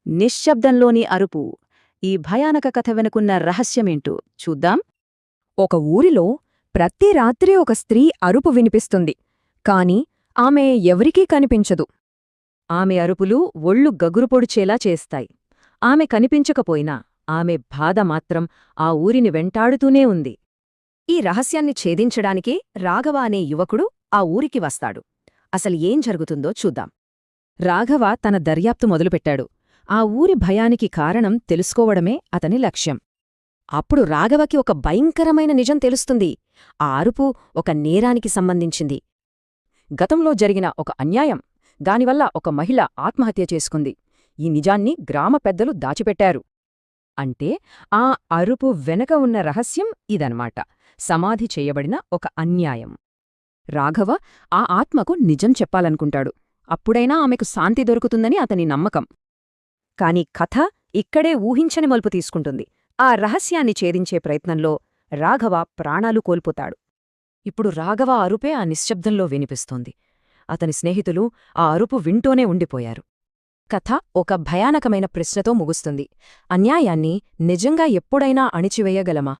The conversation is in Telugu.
నిశ్శబ్దంలోని అరుపు. ఈ భయానక కథ వెనుకున్న రహస్యమేంటో చూద్దాం. ఒక ఊరిలో ప్రతి రాత్రి ఒక స్త్రీ అరుపు వినిపిస్తుంది, కాని ఆమె ఎవరికీ కనిపించదు. ఆమె అరుపులు ఒళ్ళు గగురుపొడిచేలా చేస్తాయి. ఆమె కనిపించకపోయినా ఆమె బాధ మాత్రం ఆ ఊరిని వెంటాడుతూనే ఉంది. ఈ రహస్యాన్ని ఛేదించడానికి రాఘవ అనే యువకుడు ఆ ఊరికి వస్తాడు. అసలు ఏం జరుగుతుందో చూద్దాం. రాఘవ తన దర్యాప్తు మొదలుపెట్టాడు. ఆ ఊరి భయానికి కారణం తెలుసుకోవడమే అతని లక్ష్యం. అప్పుడు రాఘవకి ఒక భయంకరమైన నిజం తెలుస్తుంది. ఆ అరుపు ఒక నేరానికి సంబంధించింది. గతంలో జరిగిన ఒక అన్యాయం, దానివల్ల ఒక మహిళ ఆత్మహత్య చేసుకుంది. ఈ నిజాన్ని గ్రామ పెద్దలు దాచిపెట్టారు. అంటే ఆ అరుపు వెనక ఉన్న రహస్యం ఇదన్నమాట. సమాధి చేయబడిన ఒక అన్యాయం. రాఘవ ఆ ఆత్మకు నిజం చెప్పాలనుకుంటాడు. అప్పుడైనా ఆమెకు శాంతి దొరుకుతుందని అతని నమ్మకం. కాని కథ ఇక్కడే ఊహించని మలుపు తీసుకుంటుంది. ఆ రహస్యాన్ని ఛేదించే ప్రయత్నంలో రాఘవ ప్రాణాలు కోల్పోతాడు. ఇప్పుడు రాఘవ అరుపే ఆ నిశ్శబ్దంలో వినిపిస్తోంది. అతని స్నేహితులు ఆ అరుపు వింటూనే ఉండిపోయారు. కథ ఒక భయానకమైన ప్రశ్నతో ముగుస్తుంది. అన్యాయాన్ని నిజంగా ఎప్పుడైనా అణిచివేయగలమా?